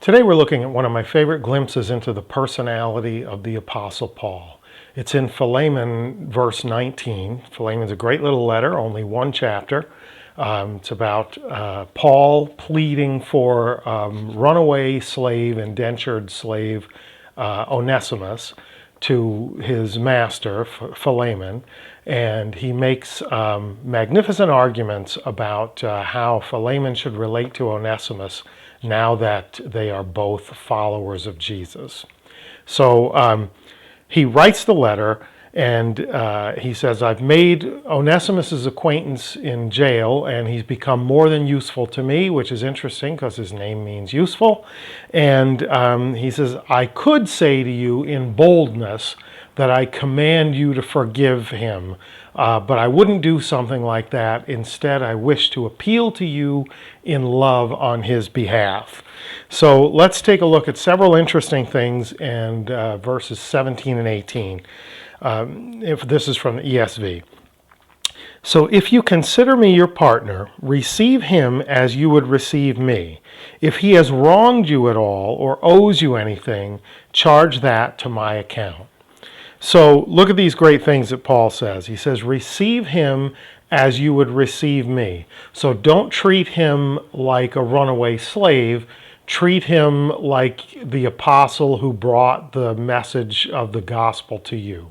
Today we're looking at one of my favorite glimpses into the personality of the Apostle Paul. It's in Philemon, verse 19. Philemon's a great little letter, only one chapter. It's about Paul pleading for runaway slave, indentured slave Onesimus to his master, Philemon. And he makes magnificent arguments about how Philemon should relate to Onesimus now that they are both followers of Jesus. So he writes the letter and he says, I've made Onesimus' acquaintance in jail and he's become more than useful to me, which is interesting because his name means useful. And he says, I could say to you in boldness that I command you to forgive him, but I wouldn't do something like that. Instead, I wish to appeal to you in love on his behalf. So let's take a look at several interesting things in verses 17 and 18. If this is from the ESV. So if you consider me your partner, receive him as you would receive me. If he has wronged you at all or owes you anything, charge that to my account. So look at these great things that Paul says. He says, receive him as you would receive me. So don't treat him like a runaway slave. Treat him like the apostle who brought the message of the gospel to you.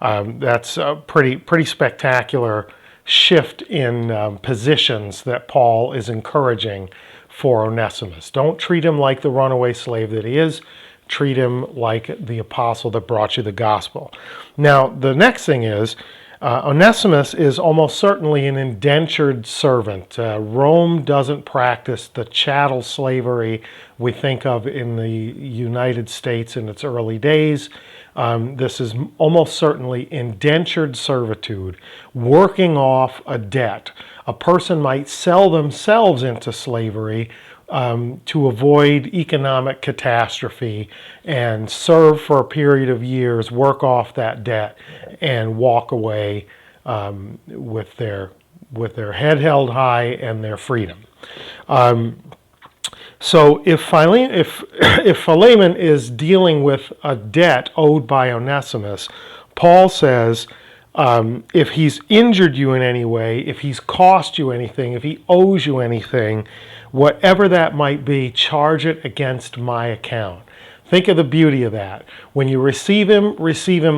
That's a pretty spectacular shift in positions that Paul is encouraging for Onesimus. Don't treat him like the runaway slave that he is. Treat him like the apostle that brought you the gospel. Now, the next thing is, Onesimus is almost certainly an indentured servant. Rome doesn't practice the chattel slavery we think of in the United States in its early days. This is almost certainly indentured servitude, working off a debt. A person might sell themselves into slavery to avoid economic catastrophe and serve for a period of years, work off that debt, and walk away with their head held high and their freedom. So if Philemon is dealing with a debt owed by Onesimus, Paul says, if he's injured you in any way, if he's cost you anything, if he owes you anything, whatever that might be, charge it against my account. Think of the beauty of that. When you receive him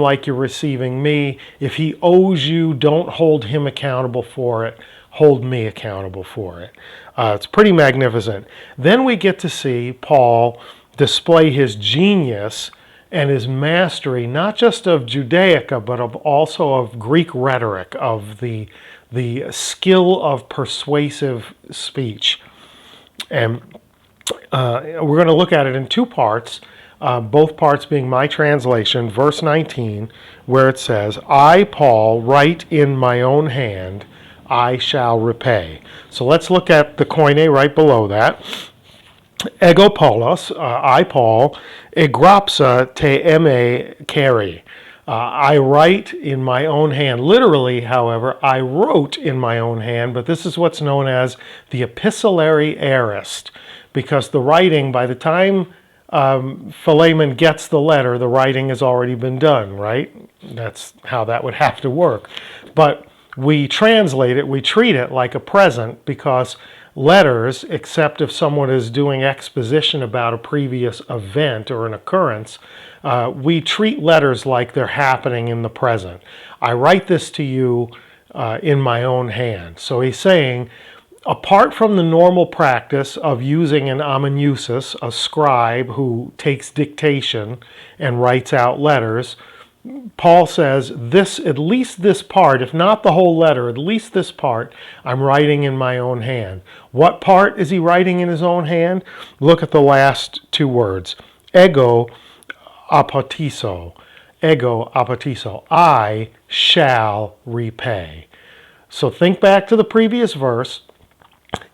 like you're receiving me. If he owes you, don't hold him accountable for it. Hold me accountable for it. It's pretty magnificent. Then we get to see Paul display his genius and his mastery, not just of Judaica, but also of Greek rhetoric, of the skill of persuasive speech. And we're going to look at it in two parts, both parts being my translation, verse 19, where it says, I, Paul, write in my own hand, I shall repay. So let's look at the Koine right below that. Ego Paulos, I, Paul, egropsa te eme keri. I write in my own hand. Literally, however, I wrote in my own hand, but this is what's known as the epistolary aorist, because the writing, by the time Philemon gets the letter, the writing has already been done, right? That's how that would have to work. But we translate it, we treat it like a present, because letters, except if someone is doing exposition about a previous event or an occurrence, we treat letters like they're happening in the present. I write this to you in my own hand. So he's saying, apart from the normal practice of using an amanuensis, a scribe who takes dictation and writes out letters, Paul says, at least this part, if not the whole letter, at least this part, I'm writing in my own hand. What part is he writing in his own hand? Look at the last two words. Ego apatiso. Ego apatiso. I shall repay. So think back to the previous verse.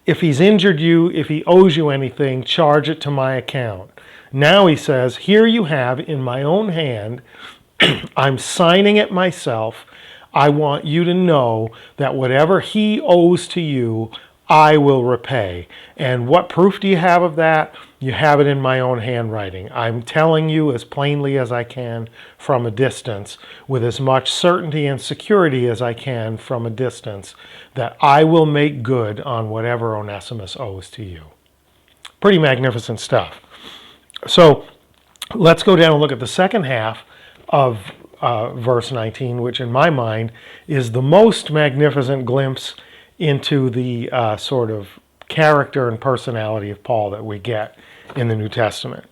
If he's injured you, if he owes you anything, charge it to my account. Now he says, here you have in my own hand, I'm signing it myself. I want you to know that whatever he owes to you, I will repay. And what proof do you have of that? You have it in my own handwriting. I'm telling you as plainly as I can from a distance, with as much certainty and security as I can from a distance, that I will make good on whatever Onesimus owes to you. Pretty magnificent stuff. So let's go down and look at the second half of verse 19, which in my mind is the most magnificent glimpse into the sort of character and personality of Paul that we get in the New Testament.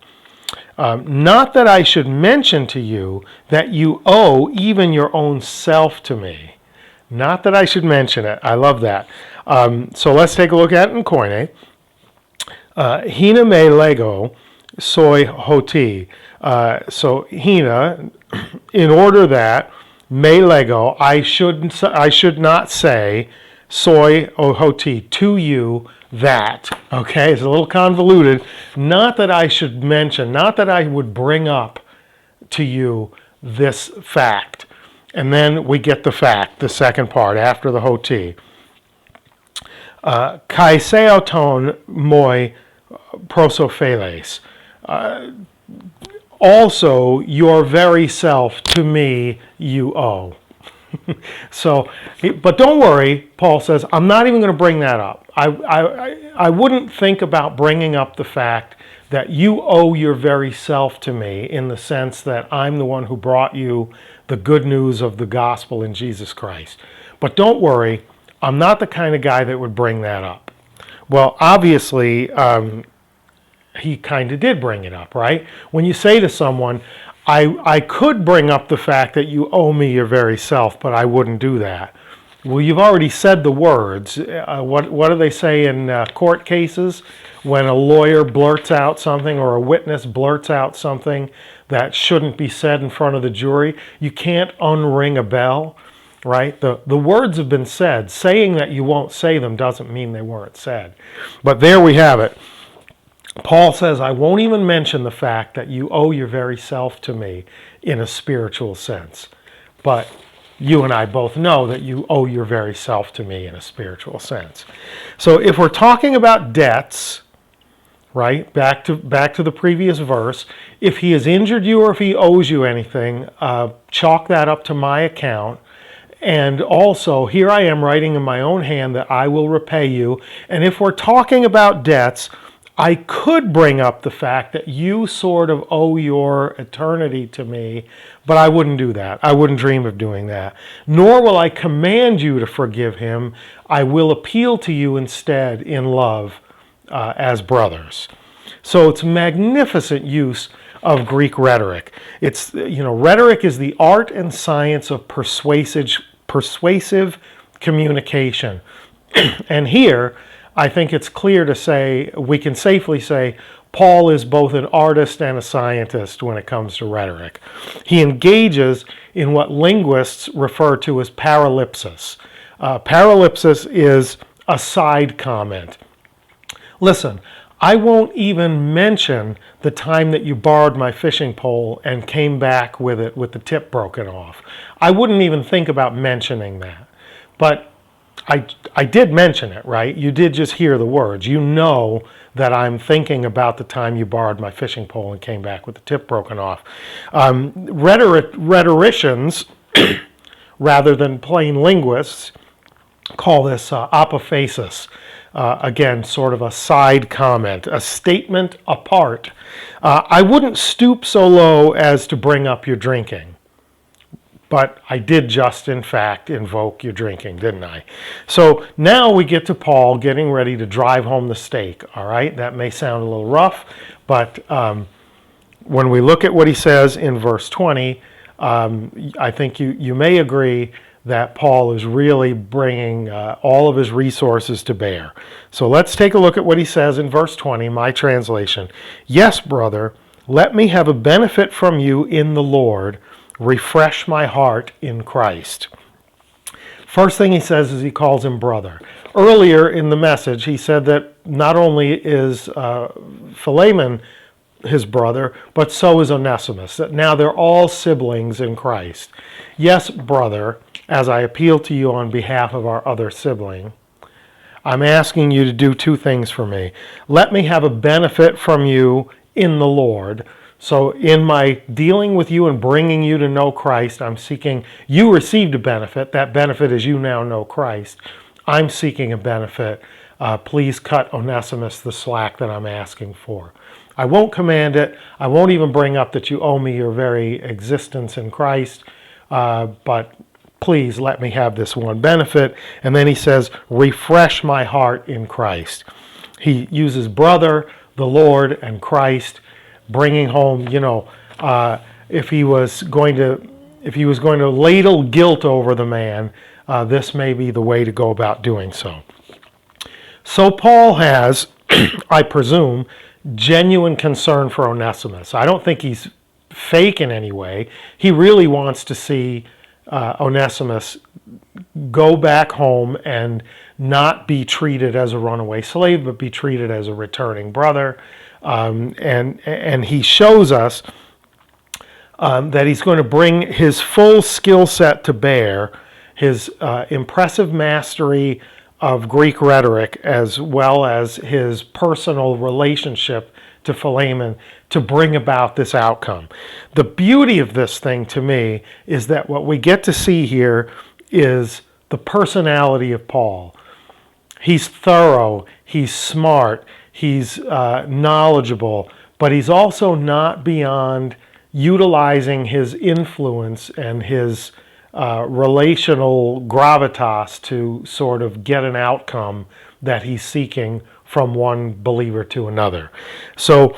Not that I should mention to you that you owe even your own self to me. Not that I should mention it. I love that. So let's take a look at it in Koine. Hina me lego soi hoti. So hina, in order that me lego, I should not say soi hoti, to you that. Okay, it's a little convoluted. Not that I should mention, not that I would bring up to you this fact. And then we get the fact, the second part, after the hoti. Kai seoton moi prosophiles. Also, your very self to me you owe. So, but don't worry, Paul says, I'm not even going to bring that up. I wouldn't think about bringing up the fact that you owe your very self to me, in the sense that I'm the one who brought you the good news of the gospel in Jesus Christ. But don't worry, I'm not the kind of guy that would bring that up. Well, obviously, he kind of did bring it up, right? When you say to someone, I could bring up the fact that you owe me your very self, but I wouldn't do that. Well, you've already said the words. What do they say in court cases? When a lawyer blurts out something, or a witness blurts out something that shouldn't be said in front of the jury, you can't unring a bell, right? The words have been said. Saying that you won't say them doesn't mean they weren't said. But there we have it. Paul says, I won't even mention the fact that you owe your very self to me in a spiritual sense. But you and I both know that you owe your very self to me in a spiritual sense. So if we're talking about debts, right, back to the previous verse, if he has injured you or if he owes you anything, chalk that up to my account. And also, here I am writing in my own hand that I will repay you. And if we're talking about debts, I could bring up the fact that you sort of owe your eternity to me, but I wouldn't do that. I wouldn't dream of doing that. Nor will I command you to forgive him. I will appeal to you instead in love as brothers. So it's magnificent use of Greek rhetoric. It's, rhetoric is the art and science of persuasive communication. And here, I think it's clear to say, we can safely say, Paul is both an artist and a scientist when it comes to rhetoric. He engages in what linguists refer to as paralipsis. Paralipsis is a side comment. Listen, I won't even mention the time that you borrowed my fishing pole and came back with it with the tip broken off. I wouldn't even think about mentioning that. But I did mention it, right? You did just hear the words. You know that I'm thinking about the time you borrowed my fishing pole and came back with the tip broken off. Rhetoricians, rather than plain linguists, call this apophasis. Again, sort of a side comment, a statement apart. I wouldn't stoop so low as to bring up your drinking. But I did just, in fact, invoke your drinking, didn't I? So now we get to Paul getting ready to drive home the stake, all right? That may sound a little rough, but when we look at what he says in verse 20, I think you may agree that Paul is really bringing all of his resources to bear. So let's take a look at what he says in verse 20, my translation. Yes, brother, let me have a benefit from you in the Lord. Refresh my heart in Christ. First thing he says is he calls him brother. Earlier in the message, he said that not only is Philemon his brother, but so is Onesimus. That now they're all siblings in Christ. Yes, brother, as I appeal to you on behalf of our other sibling, I'm asking you to do two things for me. Let me have a benefit from you in the Lord. So in my dealing with you and bringing you to know Christ, I'm seeking, you received a benefit. That benefit is you now know Christ. I'm seeking a benefit. Please cut Onesimus the slack that I'm asking for. I won't command it. I won't even bring up that you owe me your very existence in Christ. But please let me have this one benefit. And then he says, refresh my heart in Christ. He uses brother, the Lord, and Christ, bringing home, if he was going to ladle guilt over the man, this may be the way to go about doing so. So Paul has, I presume, genuine concern for Onesimus. I don't think he's fake in any way. He really wants to see Onesimus go back home and not be treated as a runaway slave, but be treated as a returning brother. And he shows us that he's going to bring his full skill set to bear, his impressive mastery of Greek rhetoric, as well as his personal relationship to Philemon, to bring about this outcome. The beauty of this thing to me is that what we get to see here is the personality of Paul. He's thorough, he's smart, he's knowledgeable, but he's also not beyond utilizing his influence and his relational gravitas to sort of get an outcome that he's seeking from one believer to another. So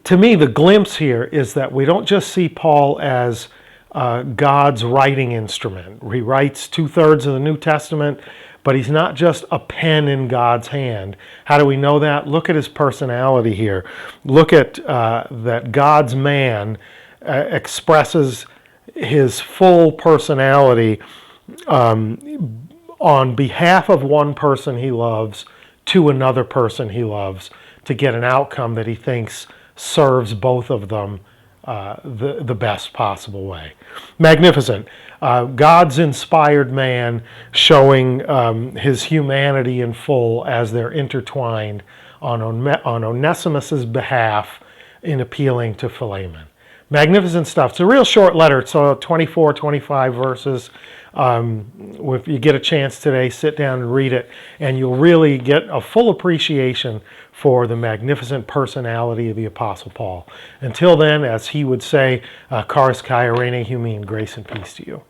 to me, the glimpse here is that we don't just see Paul as God's writing instrument. He writes 2/3 of the New Testament, but he's not just a pen in God's hand. How do we know that? Look at his personality here. Look at that God's man expresses his full personality on behalf of one person he loves to another person he loves to get an outcome that he thinks serves both of them the best possible way. Magnificent. God's inspired man showing his humanity in full as they're intertwined on Onesimus's behalf in appealing to Philemon. Magnificent stuff. It's a real short letter. It's 24, 25 verses. If you get a chance today, sit down and read it, and you'll really get a full appreciation for the magnificent personality of the Apostle Paul. Until then, as he would say, Charis Kai Irene Humein, grace and peace to you.